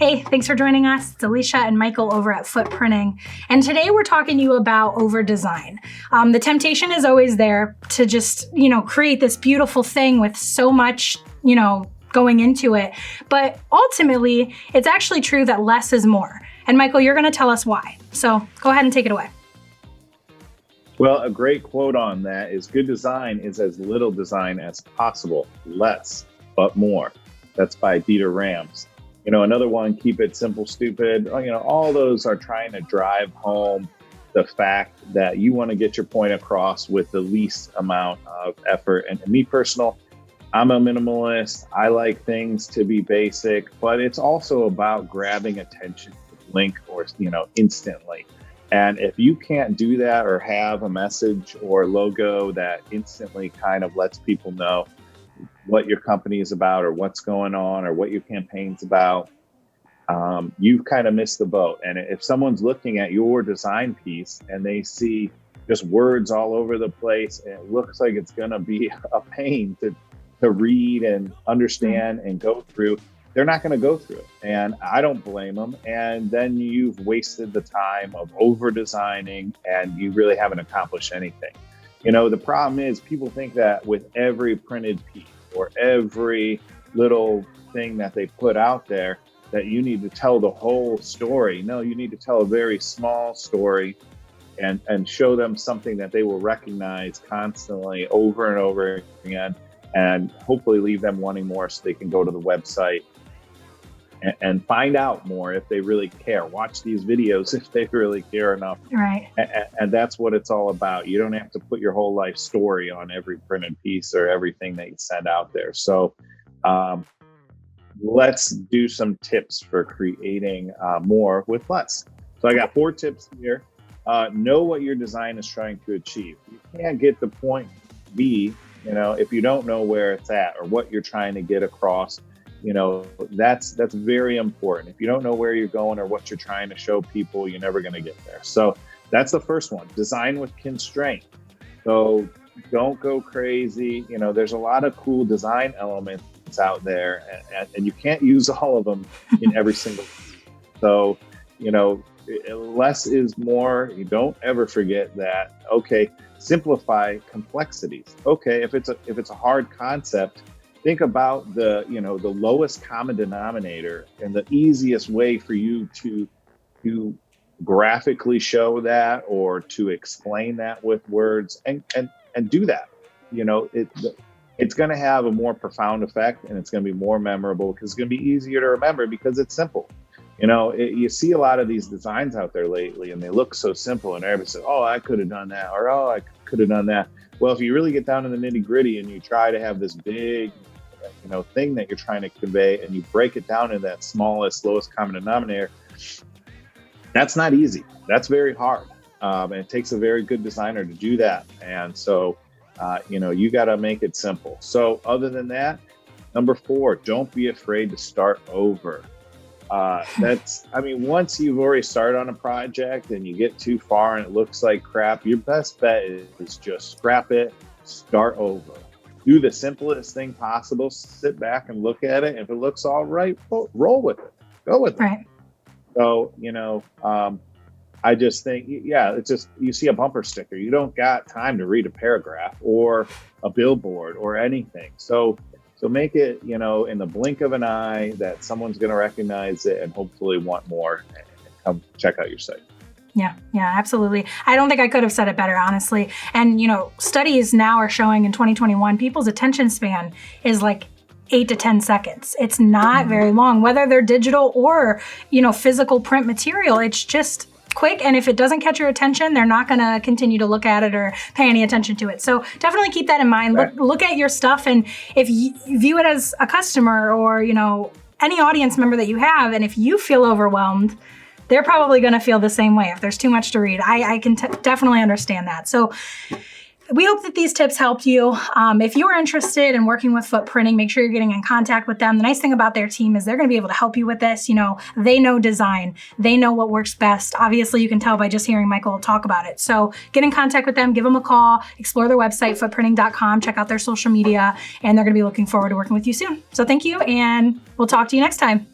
Hey, thanks for joining us. It's Alicia and Michael over at Footprinting. And today we're talking to you about over design. The temptation is always there to just, create this beautiful thing with so much, going into it. But ultimately, it's actually true that less is more. And Michael, you're going to tell us why. So go ahead and take it away. Well, a great quote on that is good design is as little design as possible, less, but more. That's by Dieter Rams. Another one, keep it simple, stupid. All those are trying to drive home the fact that you want to get your point across with the least amount of effort. And me personal, I'm a minimalist. I like things to be basic, but it's also about grabbing attention to blink or, instantly. And if you can't do that or have a message or logo that instantly kind of lets people know what your company is about or what's going on or what your campaign's about, you've kind of missed the boat. And if someone's looking at your design piece and they see just words all over the place, and it looks like it's going to be a pain to read and understand and go through, they're not going to go through it. And I don't blame them. And then you've wasted the time of over designing and you really haven't accomplished anything. The problem is people think that with every printed piece or every little thing that they put out there, that you need to tell the whole story. No, you need to tell a very small story and show them something that they will recognize constantly over and over again, and hopefully leave them wanting more so they can go to the website and find out more if they really care. Watch these videos if they really care enough. Right. And that's what it's all about. You don't have to put your whole life story on every printed piece or everything that you send out there. So let's do some tips for creating more with less. So I got 4 tips here. Know what your design is trying to achieve. You can't get to point B, if you don't know where it's at or what you're trying to get across. That's very important. If you don't know where you're going or what you're trying to show people, you're never going to get there. So that's the first one. Design with constraint. So don't go crazy. There's a lot of cool design elements out there, and you can't use all of them in every single. So, less is more. You don't ever forget that. Okay, simplify complexities. Okay, if it's a hard concept, think about the lowest common denominator and the easiest way for you to graphically show that or to explain that with words and do that. It's going to have a more profound effect, and it's going to be more memorable because it's going to be easier to remember because it's simple. You see a lot of these designs out there lately and they look so simple, and everybody says, oh, I could have done that, or oh, I could have done that. Well, if you really get down to the nitty gritty and you try to have this big thing that you're trying to convey, and you break it down in that smallest, lowest common denominator, that's not easy. That's very hard. And it takes a very good designer to do that. And so, you got to make it simple. So other than that, number 4, don't be afraid to start over. Once you've already started on a project and you get too far and it looks like crap, your best bet is just scrap it, start over. Do the simplest thing possible, sit back and look at it. If it looks all right, roll with it, go with it. Right. So, I just think, it's just, you see a bumper sticker, you don't got time to read a paragraph or a billboard or anything. So make it, in the blink of an eye that someone's going to recognize it and hopefully want more and come check out your site. Yeah, absolutely. I don't think I could have said it better, honestly. And, studies now are showing in 2021, people's attention span is like 8 to 10 seconds. It's not very long, whether they're digital or, physical print material. It's just quick. And if it doesn't catch your attention, they're not going to continue to look at it or pay any attention to it. So definitely keep that in mind. Right. Look at your stuff. And if you view it as a customer or, any audience member that you have, and if you feel overwhelmed, they're probably going to feel the same way if there's too much to read. I can definitely understand that. So we hope that these tips helped you. If you are interested in working with Footprinting, make sure you're getting in contact with them. The nice thing about their team is they're going to be able to help you with this. They know design. They know what works best. Obviously, you can tell by just hearing Michael talk about it. So get in contact with them, give them a call, explore their website, footprinting.com, check out their social media, and they're going to be looking forward to working with you soon. So thank you, and we'll talk to you next time.